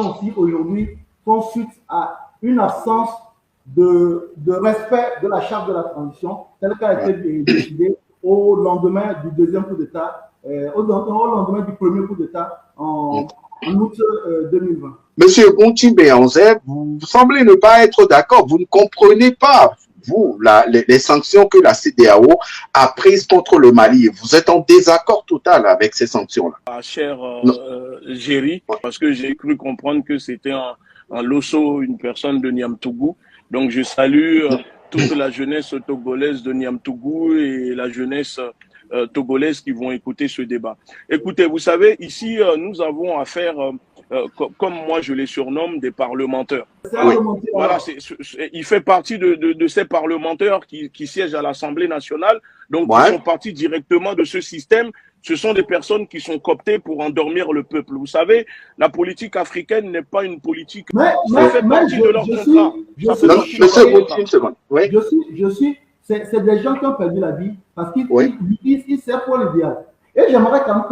aussi aujourd'hui font suite à une absence de respect de la charte de la transition, telle qu'elle a été décidée au lendemain du deuxième coup d'État, au lendemain du premier coup d'État en août 2020. Monsieur Gonti Béanzet, vous semblez ne pas être d'accord. Vous ne comprenez pas, vous, les sanctions que la CEDEAO a prises contre le Mali. Vous êtes en désaccord total avec ces sanctions-là. Cher Géry, parce que j'ai cru comprendre que c'était un Losso, une personne de Niamtougou. Donc je salue toute la jeunesse togolaise de Niamtougou et la jeunesse togolaise qui vont écouter ce débat. Écoutez, vous savez, ici, nous avons affaire, comme moi je les surnomme, des parlementaires. Voilà, il fait partie de ces parlementaires qui siègent à l'Assemblée nationale, donc qui sont partis directement de ce système. Ce sont des personnes qui sont cooptées pour endormir le peuple. Vous savez, la politique africaine n'est pas une politique. Ça fait partie de leur contrat. C'est des gens qui ont perdu la vie parce qu'ils servent pour l'idéal. Et j'aimerais quand même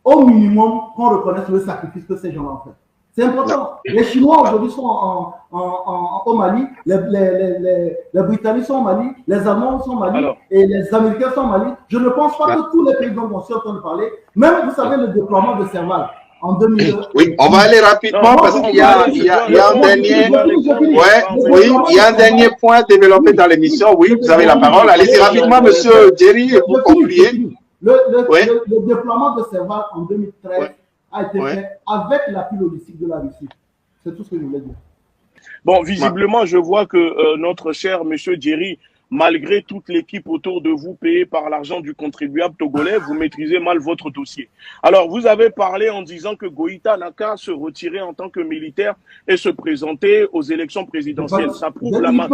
qu'au minimum, qu'on reconnaisse le sacrifice que ces gens-là ont fait. C'est important. Les Chinois aujourd'hui sont au Mali, les Britanniques sont au Mali, les Allemands sont au Mali et les Américains sont au Mali. Je ne pense pas que tous les pays dont on est en train de parler, même vous savez le déploiement de Serval en 2000. Oui, on va aller rapidement parce qu'il y a un dernier. Il y a un dernier point développé dans l'émission. Oui, vous avez la parole. Allez-y rapidement, monsieur Jerry, et vous concluez. Le déploiement de Serval en 2013 a été fait avec l'appui logistique de la Russie. C'est tout ce que je voulais dire. Bon, visiblement, je vois que notre cher monsieur Jerry, malgré toute l'équipe autour de vous payée par l'argent du contribuable togolais, vous maîtrisez mal votre dossier. Alors, vous avez parlé en disant que Goïta n'a qu'à se retirer en tant que militaire et se présenter aux élections présidentielles. Ça prouve la main.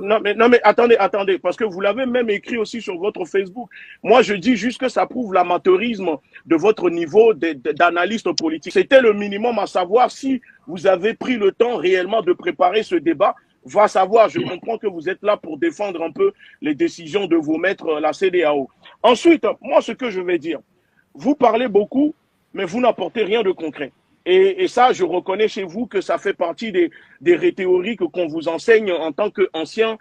Non, mais attendez, parce que vous l'avez même écrit aussi sur votre Facebook. Moi, je dis juste que ça prouve l'amateurisme de votre niveau d'analyste politique. C'était le minimum à savoir si vous avez pris le temps réellement de préparer ce débat. Va savoir, je comprends que vous êtes là pour défendre un peu les décisions de vos maîtres, la CEDEAO. Ensuite, moi, ce que je vais dire, vous parlez beaucoup, mais vous n'apportez rien de concret. Et ça, je reconnais chez vous que ça fait partie des rhétoriques qu'on vous enseigne en tant qu'ancien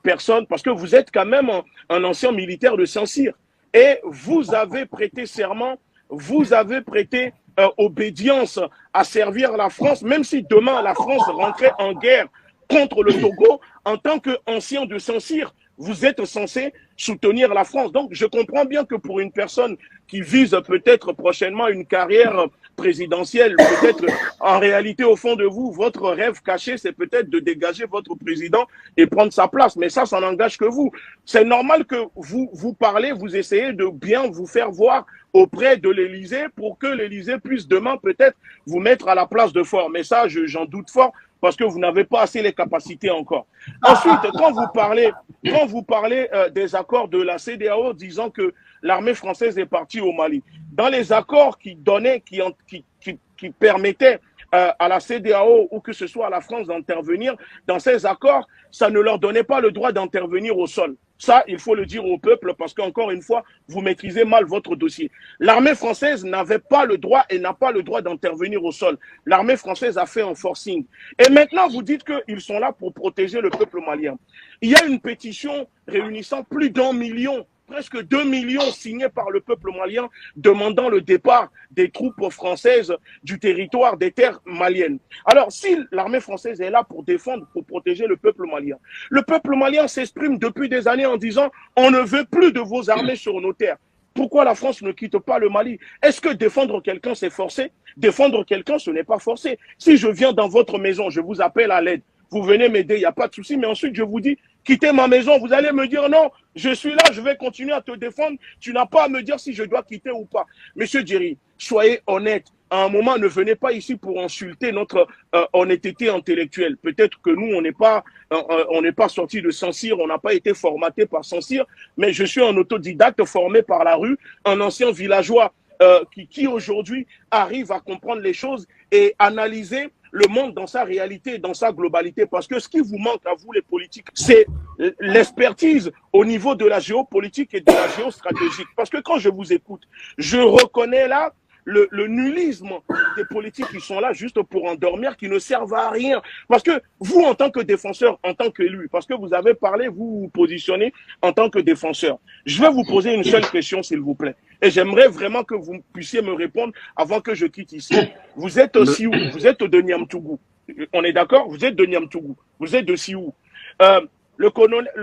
personne, parce que vous êtes quand même un ancien militaire de Saint-Cyr. Et vous avez prêté serment, vous avez prêté obédience à servir la France, même si demain la France rentrait en guerre contre le Togo, en tant qu'ancien de Saint-Cyr, vous êtes censé soutenir la France. Donc, je comprends bien que pour une personne qui vise peut-être prochainement une carrière présidentielle, peut-être en réalité, au fond de vous, votre rêve caché, c'est peut-être de dégager votre président et prendre sa place. Mais ça n'engage que vous. C'est normal que vous parlez, vous essayez de bien vous faire voir auprès de l'Élysée pour que l'Élysée puisse demain peut-être vous mettre à la place de fort. Mais ça, j'en doute fort, parce que vous n'avez pas assez les capacités encore. Ensuite, quand vous parlez des accords de la CEDEAO disant que l'armée française est partie au Mali, dans les accords qui permettaient à la CEDEAO ou que ce soit à la France d'intervenir, dans ces accords, ça ne leur donnait pas le droit d'intervenir au sol. Ça, il faut le dire au peuple parce qu'encore une fois, vous maîtrisez mal votre dossier. L'armée française n'avait pas le droit et n'a pas le droit d'intervenir au sol. L'armée française a fait un forcing. Et maintenant, vous dites qu'ils sont là pour protéger le peuple malien. Il y a une pétition réunissant plus d'1 million, presque 2 millions signés par le peuple malien demandant le départ des troupes françaises du territoire des terres maliennes. Alors, si l'armée française est là pour défendre, pour protéger le peuple malien s'exprime depuis des années en disant « on ne veut plus de vos armées sur nos terres ». Pourquoi la France ne quitte pas le Mali? Est-ce que défendre quelqu'un, c'est forcé? Défendre quelqu'un, ce n'est pas forcé. Si je viens dans votre maison, je vous appelle à l'aide, vous venez m'aider, il n'y a pas de souci, mais ensuite je vous dis, quittez ma maison, vous allez me dire non, je suis là, je vais continuer à te défendre, tu n'as pas à me dire si je dois quitter ou pas. Monsieur Jerry, soyez honnête, à un moment, ne venez pas ici pour insulter notre honnêteté intellectuelle. Peut-être que nous, on n'est pas sorti de Saint-Cyr, on n'a pas été formaté par Saint-Cyr, mais je suis un autodidacte formé par la rue, un ancien villageois qui aujourd'hui arrive à comprendre les choses et analyser le monde dans sa réalité, dans sa globalité. Parce que ce qui vous manque à vous, les politiques, c'est l'expertise au niveau de la géopolitique et de la géostratégique. Parce que quand je vous écoute, je reconnais là le nullisme des politiques qui sont là juste pour endormir, qui ne servent à rien. Parce que vous, en tant que défenseur, en tant qu'élu, parce que vous avez parlé, vous vous positionnez en tant que défenseur, je vais vous poser une seule question, s'il vous plaît. Et j'aimerais vraiment que vous puissiez me répondre avant que je quitte ici. Vous êtes Sioux, vous êtes de Niamtougou. On est d'accord? Vous êtes de Niamtougou. Vous êtes de Sioux. Le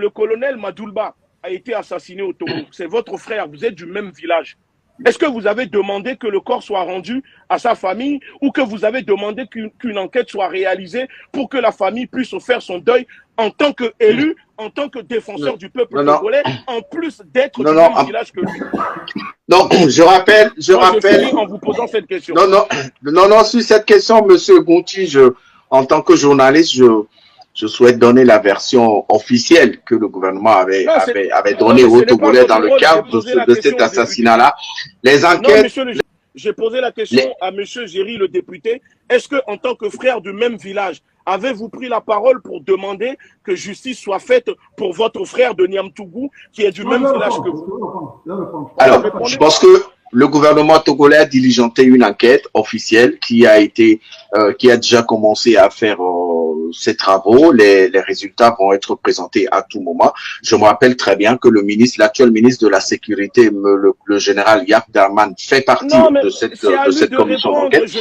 colonel Madoulba a été assassiné au Togo. C'est votre frère, vous êtes du même village. Est-ce que vous avez demandé que le corps soit rendu à sa famille ou que vous avez demandé qu'une enquête soit réalisée pour que la famille puisse faire son deuil en tant qu'élu, en tant que défenseur du peuple togolais, en plus d'être du même village que lui? Non, je rappelle. Je finis en vous posant cette question. Non, sur cette question, monsieur Gonti, en tant que journaliste, je souhaite donner la version officielle que le gouvernement avait donnée aux Togolais dans le cadre de cet assassinat-là. Les enquêtes... Non, monsieur, j'ai posé la question à monsieur Géry, le député. Est-ce que, en tant que frère du même village, avez-vous pris la parole pour demander que justice soit faite pour votre frère de Niamtougou, qui est du même village que vous? Alors, je pense que le gouvernement togolais a diligenté une enquête officielle qui a déjà commencé à faire ses travaux. Les résultats vont être présentés à tout moment. Je me rappelle très bien que l'actuel ministre de la Sécurité, le général Yap Darman, fait partie de cette commission d'enquête.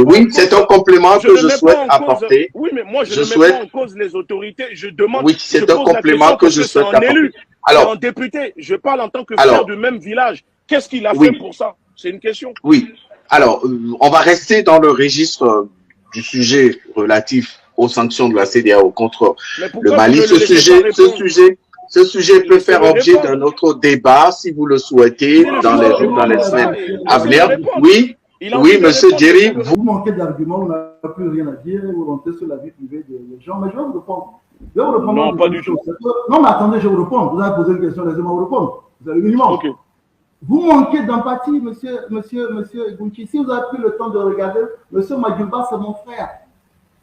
Oui, c'est un complément que je souhaite apporter. Oui, mais moi, je ne mets pas en cause les autorités. Je demande. Oui, c'est un complément que je souhaite apporter. Alors, en député, je parle en tant que frère du même village. Qu'est-ce qu'il a fait pour ça? C'est une question. Oui. Alors, on va rester dans le registre du sujet relatif aux sanctions de la CEDEAO contre le Mali. Ce sujet peut faire objet d'un autre débat, si vous le souhaitez, dans les semaines à venir. Oui, monsieur Djeri, vous manquez d'arguments, vous n'avez plus rien à dire, et vous rentrez sur la vie privée des gens. Mais je vais vous répondre. Non, pas du tout. Non, mais attendez, je vais vous répondre. Vous avez posé une question, laissez-moi vous répondre. Vous avez le minimum. Okay. Vous manquez d'empathie, monsieur Gunti. Si vous avez pris le temps de regarder, monsieur Madoulba, c'est mon frère.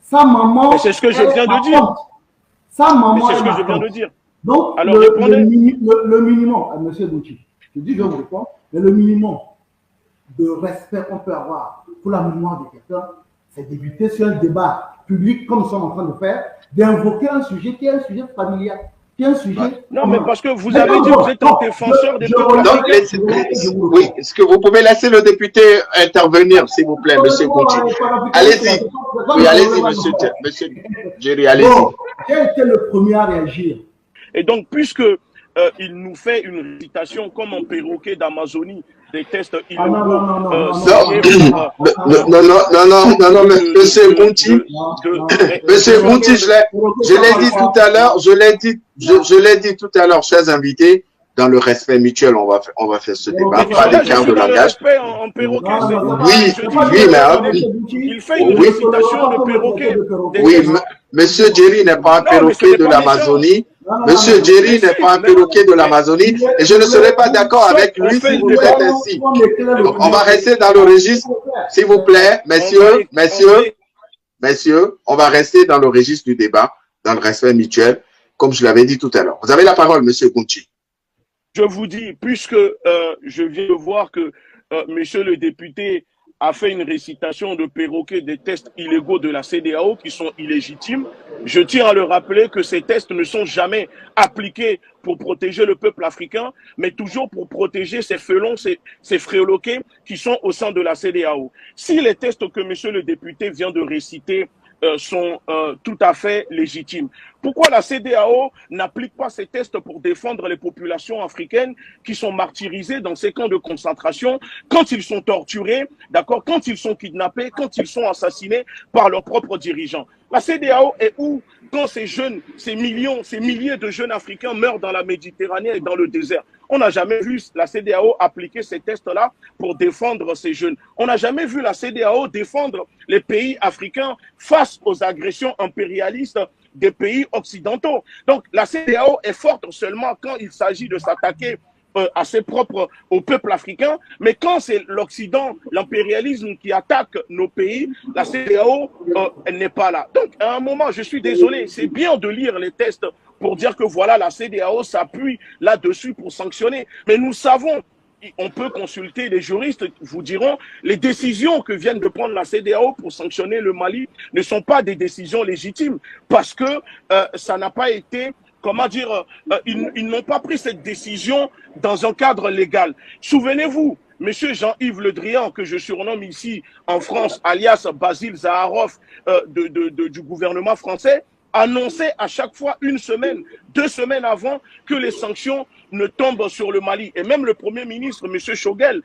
Sa maman. C'est ce que je viens de dire. Sa maman. C'est ce que je viens de dire. Donc, alors, le minimum, à monsieur Gunti, je dis, je vous réponds, mais le minimum de respect qu'on peut avoir pour la mémoire de quelqu'un, c'est d'éviter sur un débat public, comme nous sommes en train de faire, d'invoquer un sujet qui est un sujet familial. Non, mais parce que vous avez dit que vous êtes un défenseur des peuples. Oui, est-ce que vous pouvez laisser le député intervenir, s'il vous plaît, monsieur Gonti? Allez-y. Oui, allez-y, monsieur Djeri, allez-y. J'ai été le premier à réagir. Et donc, puisque il nous fait une récitation comme un perroquet d'Amazonie, des tests illégaux. Non, monsieur Gonti, je l'ai dit tout à l'heure, je l'ai dit tout à l'heure, chers invités, dans le respect mutuel, on va faire ce débat, pas l'écart de langage. Oui, mais il fait une récitation de perroquet. Oui, monsieur Djeri n'est pas un perroquet de l'Amazonie. Monsieur Djeri n'est pas un perroquet de l'Amazonie et je ne serai pas d'accord avec lui si vous êtes ainsi. Donc, on va rester dans le registre, s'il vous plaît, messieurs, on va rester dans le registre du débat, dans le respect mutuel, comme je l'avais dit tout à l'heure. Vous avez la parole, monsieur Gunti. Je vous dis, puisque je viens de voir que monsieur le député a fait une récitation de perroquet des tests illégaux de la CEDEAO qui sont illégitimes. Je tiens à le rappeler que ces tests ne sont jamais appliqués pour protéger le peuple africain, mais toujours pour protéger ces felons, ces fréloqués qui sont au sein de la CEDEAO. Si les tests que monsieur le député vient de réciter sont tout à fait légitimes. Pourquoi la CEDEAO n'applique pas ces tests pour défendre les populations africaines qui sont martyrisées dans ces camps de concentration quand ils sont torturés, d'accord, quand ils sont kidnappés, quand ils sont assassinés par leurs propres dirigeants? La CEDEAO est où quand ces jeunes, ces milliers de jeunes africains meurent dans la Méditerranée et dans le désert? On n'a jamais vu la CEDEAO appliquer ces tests-là pour défendre ces jeunes. On n'a jamais vu la CEDEAO défendre les pays africains face aux agressions impérialistes des pays occidentaux. Donc la CEDEAO est forte seulement quand il s'agit de s'attaquer au peuple africain, mais quand c'est l'Occident, l'impérialisme qui attaque nos pays, la CEDEAO, elle n'est pas là. Donc à un moment, je suis désolé, c'est bien de lire les tests pour dire que voilà, la CEDEAO s'appuie là-dessus pour sanctionner. Mais nous savons, on peut consulter les juristes, vous diront, les décisions que viennent de prendre la CEDEAO pour sanctionner le Mali ne sont pas des décisions légitimes parce que ça n'a pas été, comment dire, ils n'ont pas pris cette décision dans un cadre légal. Souvenez-vous, Monsieur Jean-Yves Le Drian, que je surnomme ici en France, alias Basile Zaharov du gouvernement français, annonçait à chaque fois 1 semaine, 2 semaines avant que les sanctions ne tombent sur le Mali. Et même le Premier ministre, M. Choguel,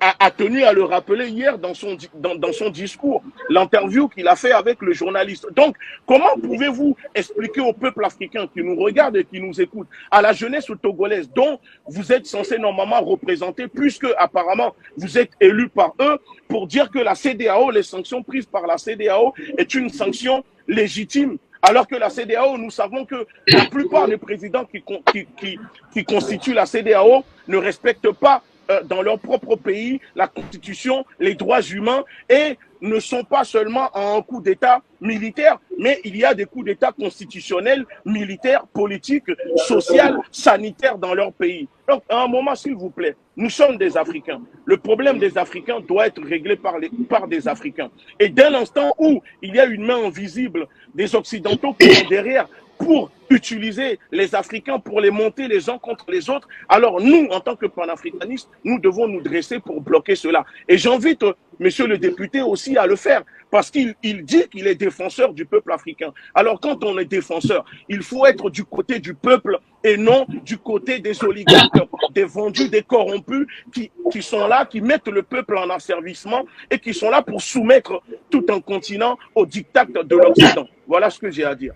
a tenu à le rappeler hier dans son discours, l'interview qu'il a fait avec le journaliste. Donc, comment pouvez-vous expliquer au peuple africain qui nous regarde et qui nous écoute, à la jeunesse togolaise dont vous êtes censé normalement représenter, puisque apparemment vous êtes élu par eux, pour dire que la CEDEAO, les sanctions prises par la CEDEAO est une sanction légitime? Alors que la CEDEAO, nous savons que la plupart des présidents qui constituent la CEDEAO ne respectent pas dans leur propre pays la Constitution, les droits humains, et ne sont pas seulement en un coup d'État militaire, mais il y a des coups d'État constitutionnels, militaires, politiques, sociaux, sanitaires dans leur pays. Donc, à un moment, s'il vous plaît, nous sommes des Africains. Le problème des Africains doit être réglé par des Africains. Et dès l'instant où il y a une main invisible des Occidentaux qui sont derrière pour utiliser les Africains pour les monter les uns contre les autres, alors nous, en tant que panafricanistes, nous devons nous dresser pour bloquer cela. Et j'invite monsieur le député aussi à le faire, parce qu'il dit qu'il est défenseur du peuple africain. Alors quand on est défenseur, il faut être du côté du peuple et non du côté des oligarques, des vendus, des corrompus qui sont là, qui mettent le peuple en asservissement et qui sont là pour soumettre tout un continent au diktat de l'Occident. Voilà ce que j'ai à dire.